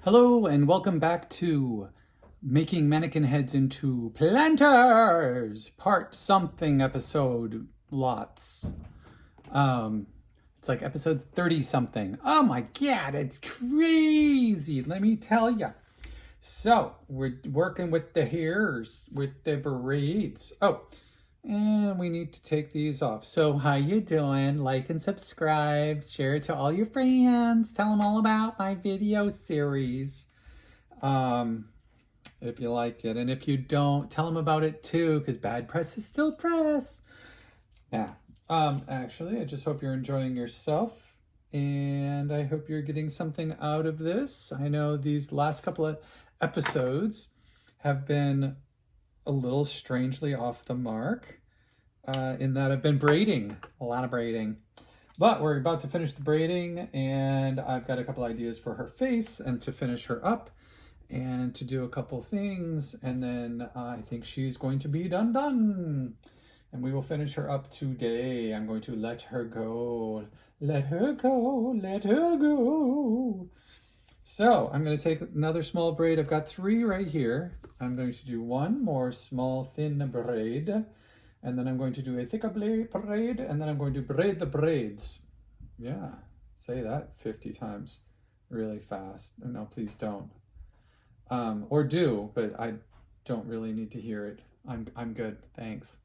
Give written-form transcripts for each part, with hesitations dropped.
Hello and welcome back to Making Mannequin Heads into Planters, part something episode lots. It's like episode 30 something. Oh my god, it's crazy, let me tell ya. So, we're working with the hairs, with the braids. Oh, and we need to take these off. So how you doing? Like and subscribe. Share it to all your friends. Tell them all about my video series. If you like it. And if you don't, tell them about it too, because bad press is still press. Yeah. Actually, I just hope you're enjoying yourself. And I hope you're getting something out of this. I know these last couple of episodes have been a little strangely off the mark in that I've been braiding, a lot of braiding. But we're about to finish the braiding and I've got a couple ideas for her face and to finish her up and to do a couple things. And then I think she's going to be done. And we will finish her up today. I'm going to let her go. Let her go, let her go. So I'm going to take another small braid. I've got 3 right here. I'm going to do one more small thin braid, and then I'm going to do a thicker braid, and then I'm going to braid the braids. Yeah, say that 50 times really fast. No, please don't. Or do, but I don't really need to hear it. I'm good, thanks.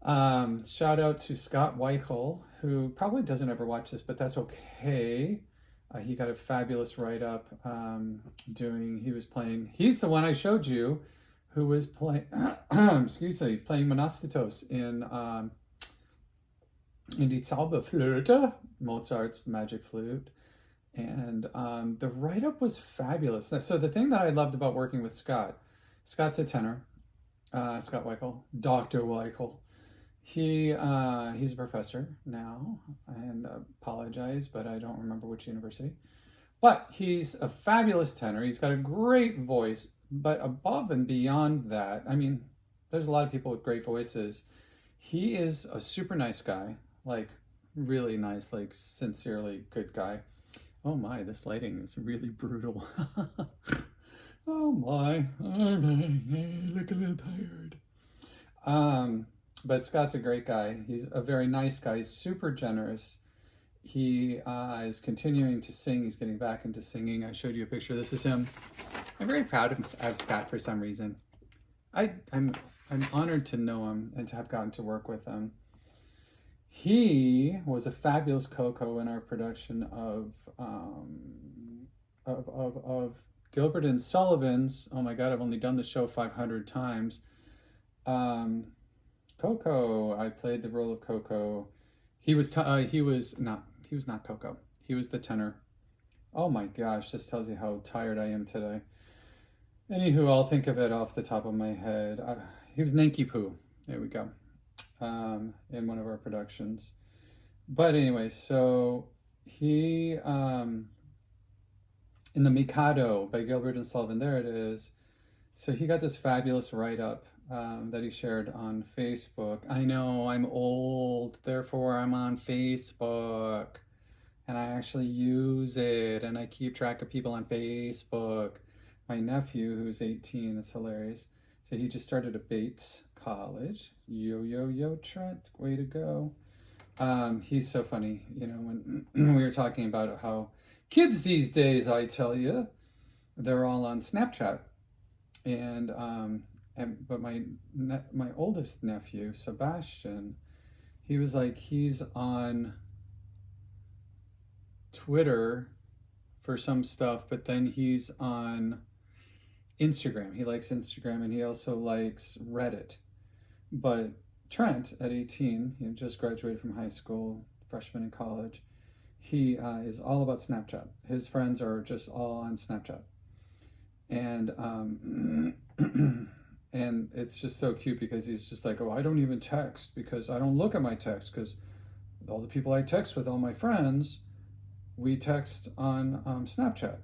Shout out to Scott Whitehall, who probably doesn't ever watch this, but that's okay. He got a fabulous write-up he's the one I showed you who was playing, excuse me, playing Monostatos in Die Zauberflöte, Mozart's Magic Flute. And the write-up was fabulous. So the thing that I loved about working with Scott's a tenor, Scott Weichel, Dr. Weichel. He's a professor now, and apologize, but I don't remember which university. But he's a fabulous tenor. He's got a great voice, but above and beyond that, I mean, there's a lot of people with great voices. He is a super nice guy, like really nice, like sincerely good guy. Oh my, this lighting is really brutal. Oh my, I look a little tired. But Scott's a great guy. He's a very nice guy. He's super generous. He is continuing to sing. He's getting back into singing. I showed you a picture. This is him. I'm very proud of Scott for some reason. I'm honored to know him and to have gotten to work with him. He was a fabulous Coco in our production of Gilbert and Sullivan's. Oh my God, I've only done the show 500 times. Coco. I played the role of Coco. He was not Coco. He was the tenor. Oh my gosh, this tells you how tired I am today. Anywho, I'll think of it off the top of my head. He was Nanky Poo. There we go. In one of our productions. But anyway, so he in the Mikado by Gilbert and Sullivan. There it is. So he got this fabulous write-up that he shared on Facebook. I know I'm old, therefore I'm on Facebook. And I actually use it, and I keep track of people on Facebook. My nephew, who's 18, it's hilarious. So he just started a Bates College. Yo, Trent, way to go. He's so funny. You know, when we were talking about how kids these days, I tell you, they're all on Snapchat. But my oldest nephew, Sebastian, he was like, he's on Twitter for some stuff, but then he's on Instagram. He likes Instagram, and he also likes Reddit. But Trent, at 18, he just graduated from high school, freshman in college. He is all about Snapchat. His friends are just all on Snapchat. And and it's just so cute because he's just like, oh, I don't even text because I don't look at my text because all the people I text with, all my friends, we text on Snapchat.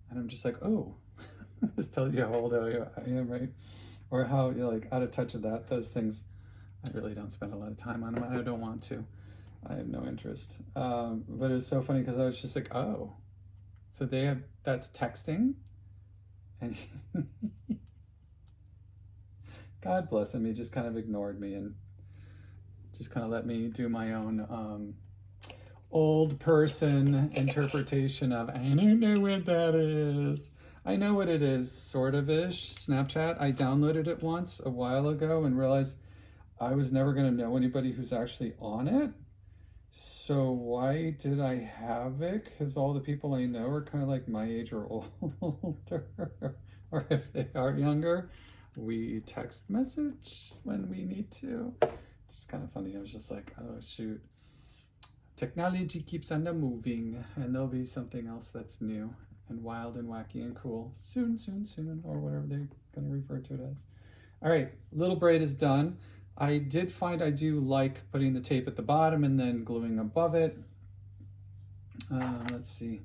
And I'm just like, oh, this tells you how old I am, right? Or how you're like out of touch of those things. I really don't spend a lot of time on them. I don't want to. I have no interest. But it was so funny because I was just like, oh, So that's texting. And God bless him, he just kind of ignored me and just kind of let me do my own old person interpretation of, I don't know what that is. I know what it is, sort of ish. Snapchat, I downloaded it once a while ago and realized I was never going to know anybody who's actually on it. So why did I have it? Because all the people I know are kind of like my age or older. Or if they are younger, we text message when we need to. It's just kind of funny. I was just like, oh shoot. Technology keeps on moving, and there'll be something else that's new and wild and wacky and cool soon, or whatever they're going to refer to it as. All right, little braid is done. I did find I do like putting the tape at the bottom and then gluing above it. Let's see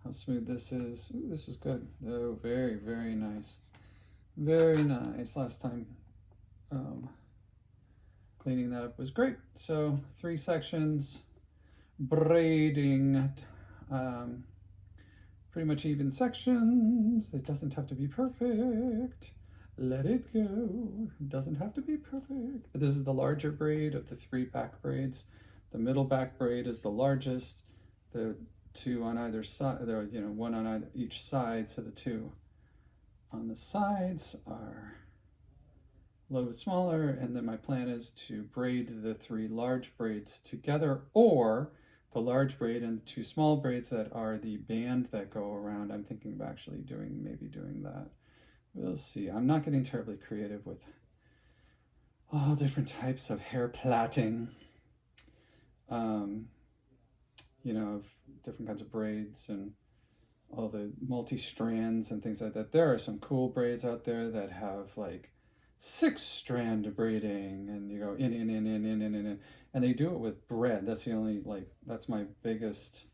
how smooth this is. Ooh, this is good. Oh, very, very nice. Very nice. Last time cleaning that up was great. So 3 sections, braiding, pretty much even sections. It doesn't have to be perfect. Let it go. It doesn't have to be perfect. But this is the larger braid of the 3 back braids. The middle back braid is the largest. The 2 on either side, one on each side. So the 2 on the sides are a little bit smaller. And then my plan is to braid the 3 large braids together, or the large braid and the 2 small braids that are the band that go around. I'm thinking of actually maybe doing that. We'll see. I'm not getting terribly creative with all different types of hair plaiting, of different kinds of braids and all the multi-strands and things like that. There are some cool braids out there that have like 6-strand braiding, and you go in, and they do it with bread. That's the only, that's my biggest,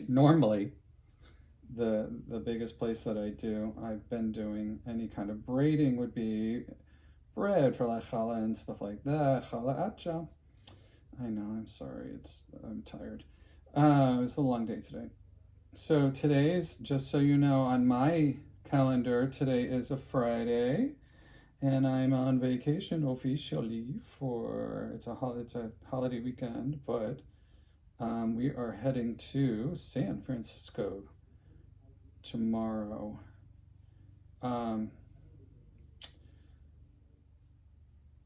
normally, the biggest place that I've been doing any kind of braiding would be bread for like challah and stuff like that. Challah atcha. I know, I'm sorry, I'm tired. It was a long day today. So today's, just so you know, on my calendar, today is a Friday, and I'm on vacation officially it's a holiday weekend, but we are heading to San Francisco tomorrow.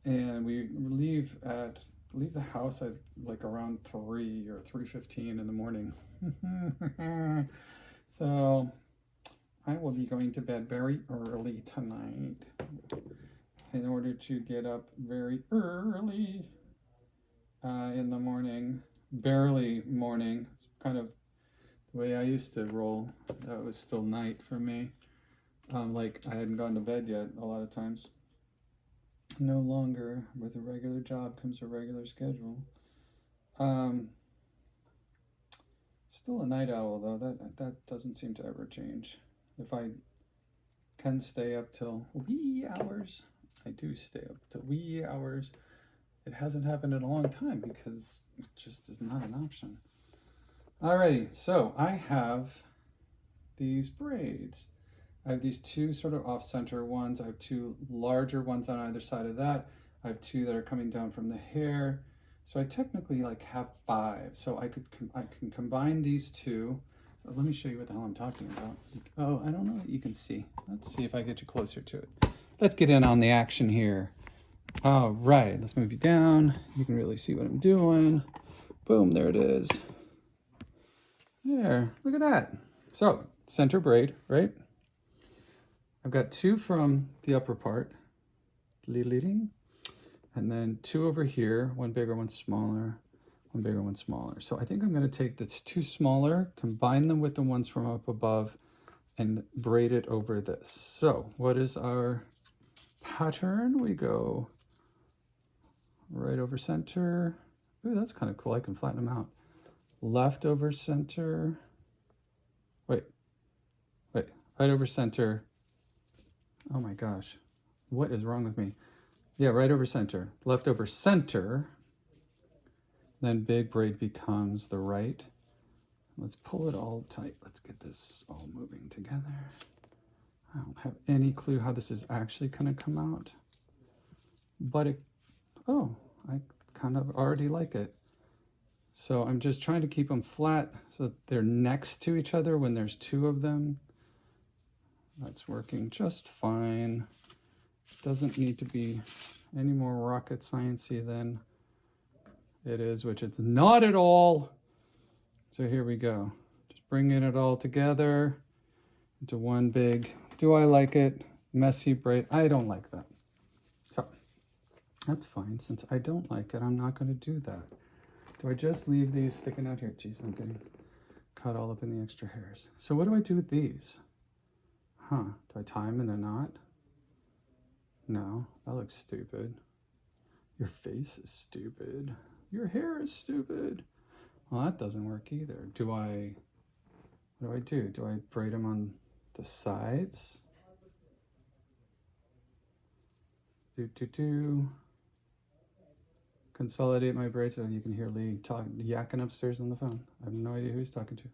And we leave the house at like around 3 or 3:15 in the morning. So I will be going to bed very early tonight in order to get up very early in the morning. Barely morning. It's kind of the way I used to roll. That was still night for me. Like I hadn't gone to bed yet a lot of times. No longer. With a regular job comes a regular schedule. Still a night owl though. That doesn't seem to ever change. If I can stay up till wee hours, I do stay up till wee hours. It hasn't happened in a long time because it just is not an option. Alrighty, so I have these braids. I have these 2 sort of off-center ones. I have 2 larger ones on either side of that. I have 2 that are coming down from the hair. So I technically have 5. So I can combine these 2. Let me show you what the hell I'm talking about. Oh, I don't know that you can see. Let's see if I get you closer to it. Let's get in on the action here. All right, let's move you down. You can really see what I'm doing. Boom, there it is. There, look at that. So, center braid, right? I've got 2 from the upper part, and then 2 over here, 1 bigger, 1 smaller, 1 bigger, 1 smaller. So I think I'm going to take this 2 smaller, combine them with the ones from up above, and braid it over this. So what is our pattern? We go right over center. Ooh, that's kind of cool. I can flatten them out. Left over center. Wait, right over center. Oh my gosh, what is wrong with me? Yeah, right over center. Left over center. Then big braid becomes the right. Let's pull it all tight. Let's get this all moving together. I don't have any clue how this is actually going to come out. But I kind of already like it. So I'm just trying to keep them flat so that they're next to each other when there's two of them. That's working just fine. Doesn't need to be any more rocket sciencey than it is, which it's not at all. So here we go. Just bringing it all together into one big, do I like it? Messy braid. I don't like that. So that's fine. Since I don't like it, I'm not going to do that. Do I just leave these sticking out here? Jeez, I'm getting caught all up in the extra hairs. So what do I do with these? Huh, do I tie them in a knot? No, that looks stupid. Your face is stupid. Your hair is stupid. Well, that doesn't work either. What do I do? Do I braid them on the sides? Consolidate my braids so you can hear Lee yakking upstairs on the phone. I have no idea who he's talking to.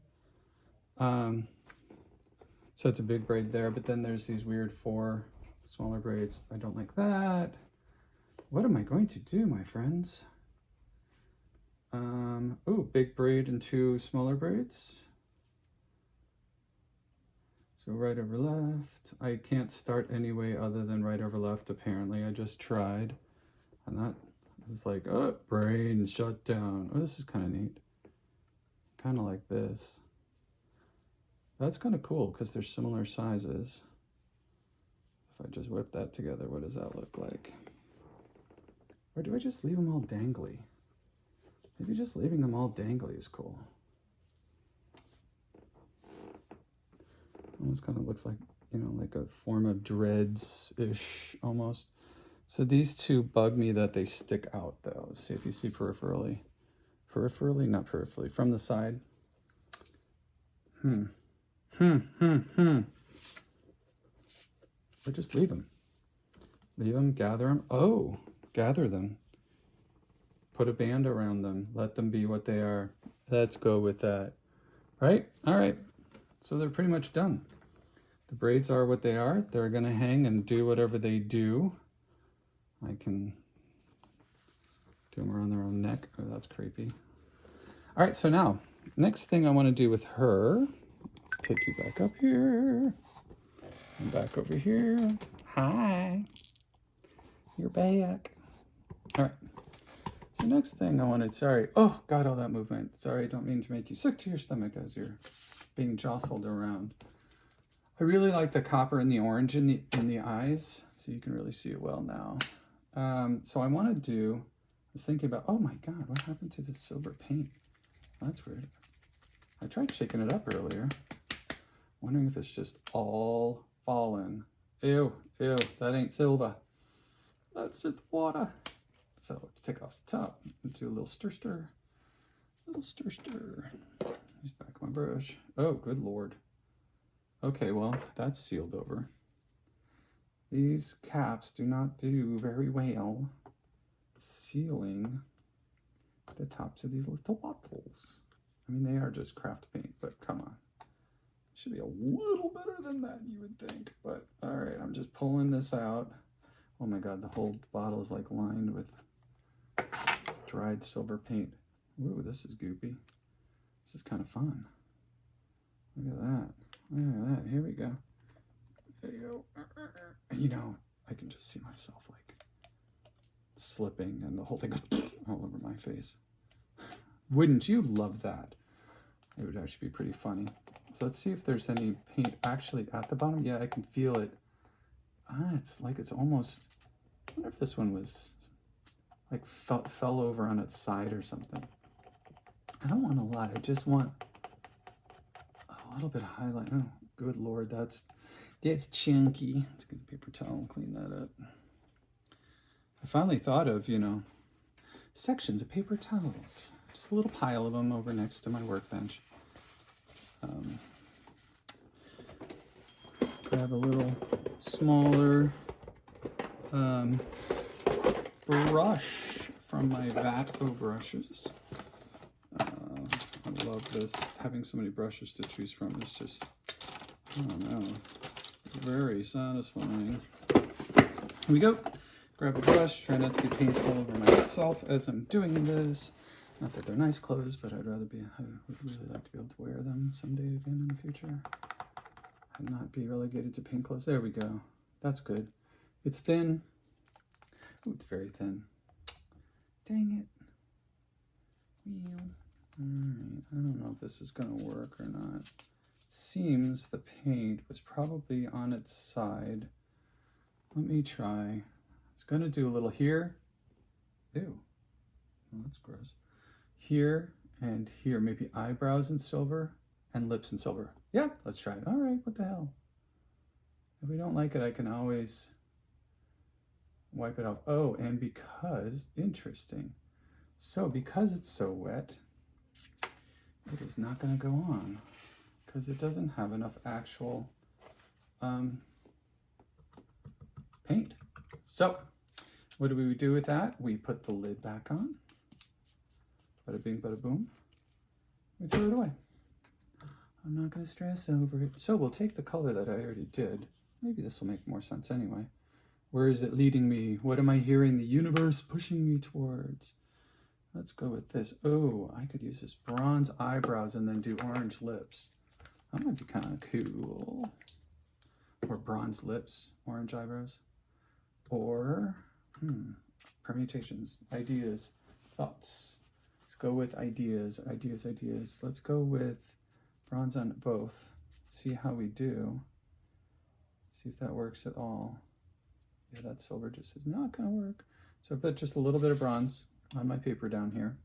So it's a big braid there, but then there's these weird 4 smaller braids. I don't like that. What am I going to do, my friends? Big braid and 2 smaller braids. So right over left. I can't start any way other than right over left, apparently. I just tried. And that was like, oh, brain shut down. Oh, this is kind of neat. Kind of like this. That's kind of cool because they're similar sizes. If I just whip that together, what does that look like? Or do I just leave them all dangly? Maybe just leaving them all dangly is cool. Almost kind of looks like, you know, like a form of dreads-ish almost. So these two bug me that they stick out though. See if you see peripherally. Peripherally, not peripherally, from the side. Or just leave them. Leave them, gather them. Oh, gather them. Put a band around them. Let them be what they are. Let's go with that. Right? All right. So they're pretty much done. The braids are what they are. They're going to hang and do whatever they do. I can do them around their own neck. Oh, that's creepy. All right, so now, next thing I want to do with her, let's take you back up here and back over here. Hi. You're back. All right. So next thing I wanted, sorry. Oh, God, all that movement. Sorry, I don't mean to make you sick to your stomach as you're being jostled around. I really like the copper and the orange in the eyes, so you can really see it well now. So I want to do, I was thinking about, oh my God, what happened to the silver paint? That's weird. I tried shaking it up earlier. Wondering if it's just all fallen. Ew, that ain't silver. That's just water. So let's take off the top and do a little stir. Little stir. Use back my brush. Oh, good Lord. Okay, well, that's sealed over. These caps do not do very well sealing the tops of these little bottles. I mean, they are just craft paint, but come on. It should be a little better than that, you would think. But, all right, I'm just pulling this out. Oh, my God, the whole bottle is, like, lined with dried silver paint. Ooh, this is goopy. This is kind of fun. Look at that. Look at that. Here we go. There you go. You know, I can just see myself, like, slipping, and the whole thing goes all over my face. Wouldn't you love that? It would actually be pretty funny. So let's see if there's any paint actually at the bottom. Yeah, I can feel it. It's like it's almost, I wonder if this one was, like, fell over on its side or something. I don't want a lot. I just want a little bit of highlight. Oh, good Lord, that's chunky. Let's get a paper towel and clean that up. I finally thought of, you know, sections of paper towels. Just a little pile of them over next to my workbench. Grab a little smaller brush from my vat of brushes. A love this. Having so many brushes to choose from is just, I don't know, very satisfying. Here we go. Grab a brush. Try not to get paint all over myself as I'm doing this. Not that they're nice clothes, but I would really like to be able to wear them someday again in the future. And not be relegated to paint clothes. There we go. That's good. It's thin. Oh, it's very thin. Dang it. Alright, I don't know if this is going to work or not. Seems the paint was probably on its side. Let me try. It's going to do a little here. Ew. Oh, that's gross. Here and here. Maybe eyebrows in silver and lips in silver. Yeah, let's try it. All right, what the hell? If we don't like it, I can always wipe it off. Oh, and because, interesting. So because it's so wet, it is not going to go on because it doesn't have enough actual paint. So what do we do with that? We put the lid back on. Bada bing, bada boom. We throw it away. I'm not going to stress over it. So we'll take the color that I already did. Maybe this will make more sense anyway. Where is it leading me? What am I hearing the universe pushing me towards? Let's go with this. Oh, I could use this bronze eyebrows and then do orange lips. That might be kind of cool. Or bronze lips, orange eyebrows. Or, permutations, ideas, thoughts. Let's go with ideas. Let's go with bronze on both. See how we do. See if that works at all. Yeah, that silver just is not going to work. So I put just a little bit of bronze on my paper down here.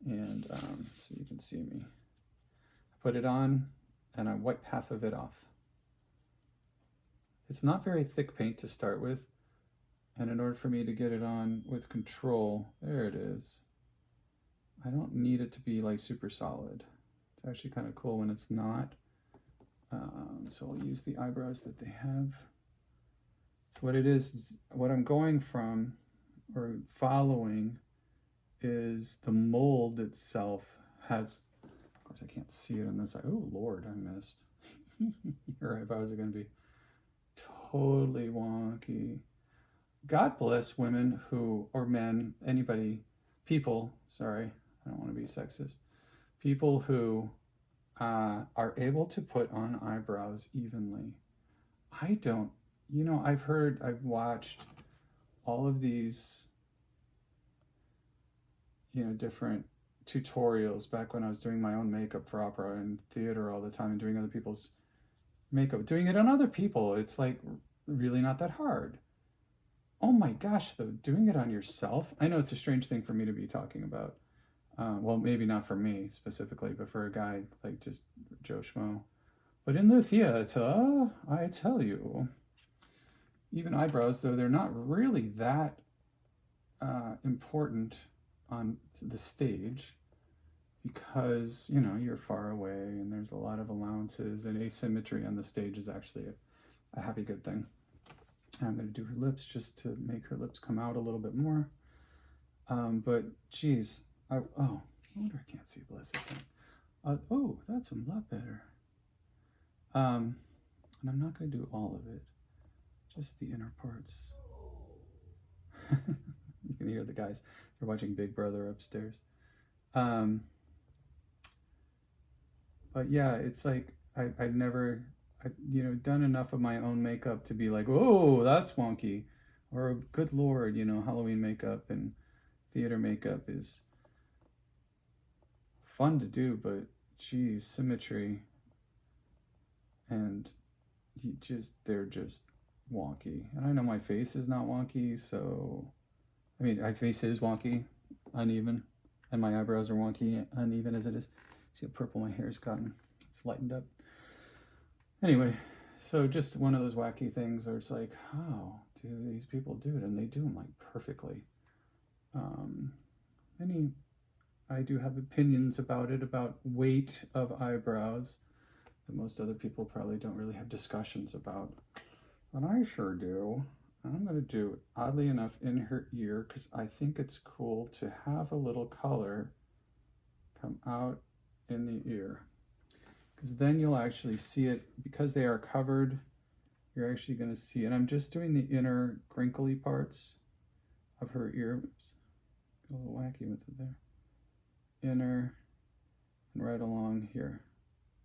And so you can see me. I put it on and I wipe half of it off. It's not very thick paint to start with. And in order for me to get it on with control, there it is. I don't need it to be like super solid. It's actually kind of cool when it's not. So I'll use the eyebrows that they have. So what it is what I'm going from or following is the mold itself has, of course I can't see it on this side. Oh Lord, I missed. Your eyebrows are going to be totally wonky. God bless women who, or men, anybody, people, sorry, I don't want to be sexist, people who are able to put on eyebrows evenly. I don't, I've watched all of these, different tutorials back when I was doing my own makeup for opera and theater all the time and doing other people's makeup. Doing it on other people, it's like really not that hard. Oh my gosh, though, doing it on yourself, I know it's a strange thing for me to be talking about. Well, maybe not for me specifically, but for a guy like just Joe Schmo. But in the theater, I tell you, even eyebrows, though they're not really that important on the stage because, you're far away and there's a lot of allowances and asymmetry on the stage is actually a happy good thing. I'm going to do her lips just to make her lips come out a little bit more. But geez, I wonder I can't see a blessed thing. Oh, that's a lot better. And I'm not going to do all of it, just the inner parts. You can hear the guys. They're watching Big Brother upstairs. But yeah, it's like I've never done enough of my own makeup to be like, oh, that's wonky, or good Lord, Halloween makeup and theater makeup is fun to do, but geez, symmetry and they're just wonky. And I know my face is not wonky, so my face is wonky, uneven, and my eyebrows are wonky, uneven as it is. See how purple my hair's gotten? It's lightened up. Anyway, so just one of those wacky things where it's like, how do these people do it? And they do them like perfectly. I do have opinions about it, about weight of eyebrows that most other people probably don't really have discussions about. But I sure do. I'm going to do, oddly enough, in her ear because I think it's cool to have a little color come out in the ear. Because then you'll actually see it, because they are covered, you're actually going to see it. I'm just doing the inner crinkly parts of her ear. Oops, a little wacky with it there. Inner and right along here.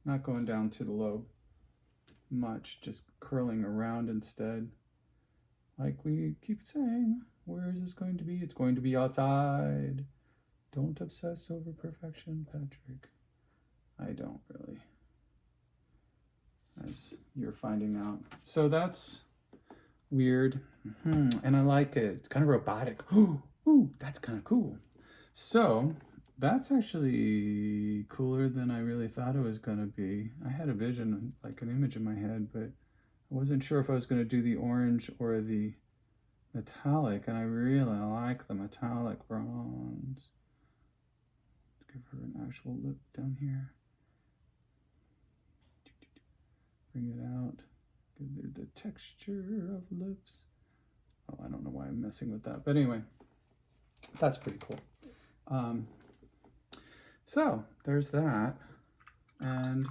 Not going down to the lobe much, just curling around instead. Like we keep saying, where is this going to be? It's going to be outside. Don't obsess over perfection, Patrick. I don't really, as you're finding out. So that's weird. And I like it. It's kind of robotic. Ooh, that's kind of cool. So that's actually cooler than I really thought it was going to be. I had a vision, like an image in my head, but I wasn't sure if I was going to do the orange or the metallic, and I really like the metallic bronze. Let's give her an actual lip down here. Bring it out. Give her the texture of lips. Oh, I don't know why I'm messing with that, but anyway, that's pretty cool. So there's that, and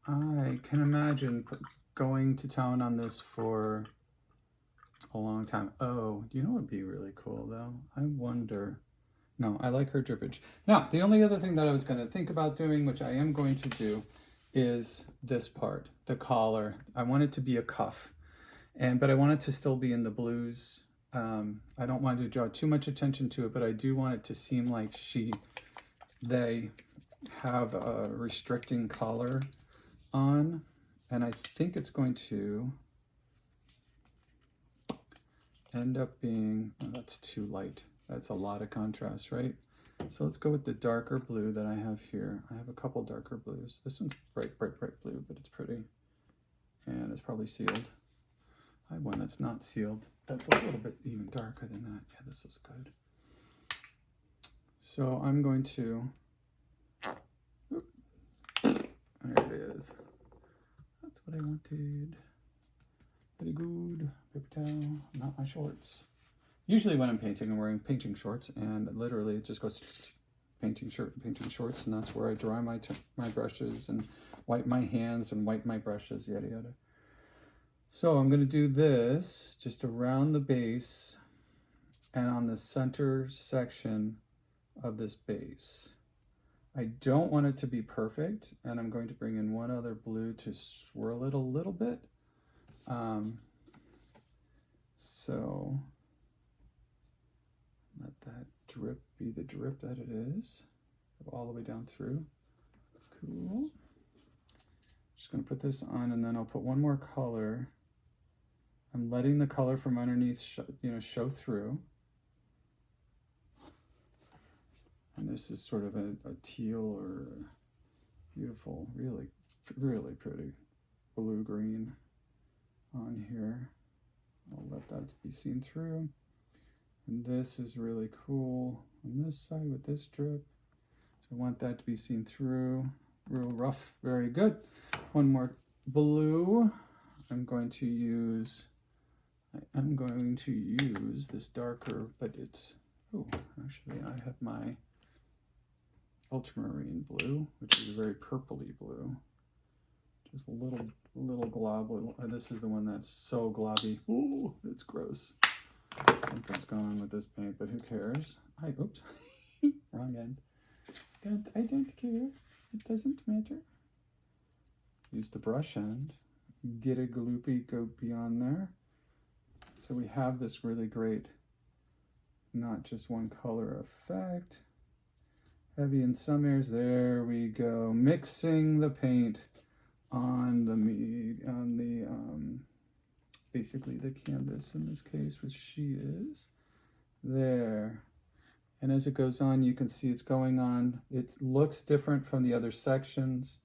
I can imagine going to town on this for a long time. Oh, you know what would be really cool though? I wonder. No, I like her drippage. Now, the only other thing that I was going to think about doing, which I am going to do, is this part, the collar. I want it to be a cuff, but I want it to still be in the blues. I don't want to draw too much attention to it, but I do want it to seem like they have a restricting collar on, and I think it's going to end up being, oh, that's too light. That's a lot of contrast, right? So let's go with the darker blue that I have here. I have a couple darker blues. This one's bright blue, but it's pretty. And it's probably sealed. I have one that's not sealed. That's a little bit even darker than that. Yeah, this is good. So I'm going to, there it is. That's what I wanted. Pretty good. Paper towel, not my shorts. Usually when I'm painting, I'm wearing painting shorts, and literally it just goes painting shorts, and that's where I dry my brushes and wipe my hands and wipe my brushes, yada yada. So I'm going to do this just around the base and on the center section of this base. I don't want it to be perfect, and I'm going to bring in one other blue to swirl it a little bit. So let that drip be the drip that it is, all the way down through. Cool. Just going to put this on, and then I'll put one more color. I'm letting the color from underneath show through. And this is sort of a teal or a beautiful, really, really pretty blue-green on here. I'll let that be seen through. And this is really cool on this side with this drip. So I want that to be seen through. Real rough, very good. One more blue. I'm going to use this darker, but it's, oh, actually I have my ultramarine blue, which is a very purpley blue. Just a little glob. This is the one that's so globby. Ooh, it's gross. Something's going on with this paint, but who cares? Oops, wrong end. I don't care. It doesn't matter. Use the brush end. Get a gloopy goopy on there. So we have this really great, not just one color effect. Heavy in some areas. There we go. Mixing the paint on basically the canvas in this case, which she is. There. And as it goes on, you can see it's going on. It looks different from the other sections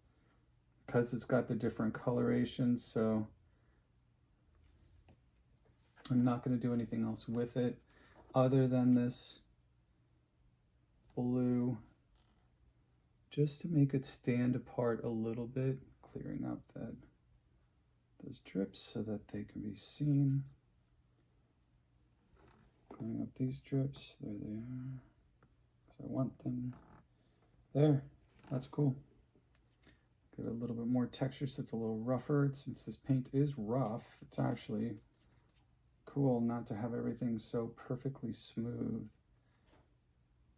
because it's got the different colorations. So I'm not going to do anything else with it other than this blue, just to make it stand apart a little bit, clearing up those drips so that they can be seen. Clearing up these drips, there they are, because I want them. There, that's cool. Get a little bit more texture so it's a little rougher. Since this paint is rough, it's actually cool not to have everything so perfectly smooth.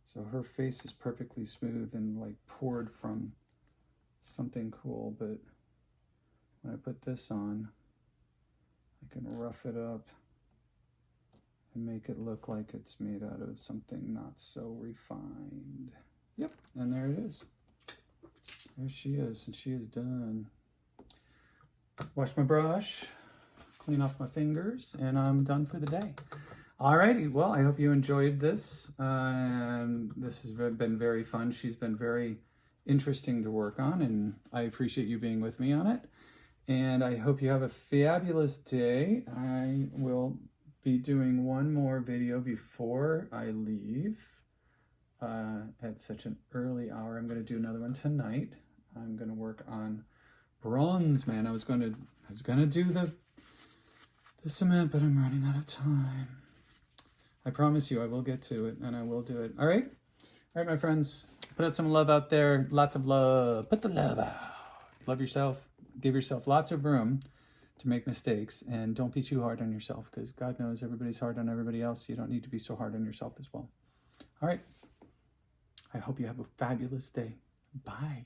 So her face is perfectly smooth and like poured from something cool, but when I put this on, I can rough it up and make it look like it's made out of something not so refined. Yep, and there it is. There she is, and she is done. Wash my brush, clean off my fingers, and I'm done for the day. Alrighty, well, I hope you enjoyed this. This has been very fun. She's been very interesting to work on, and I appreciate you being with me on it. And I hope you have a fabulous day. I will be doing one more video before I leave at such an early hour. I'm going to do another one tonight. I'm going to work on Bronze Man. I was going to do the cement, but I'm running out of time. I promise you I will get to it, and I will do it. All right, my friends. Put out some love out there. Lots of love. Put the love out. Love yourself. Give yourself lots of room to make mistakes, and don't be too hard on yourself, because God knows everybody's hard on everybody else. You don't need to be so hard on yourself as well. All right. I hope you have a fabulous day. Bye.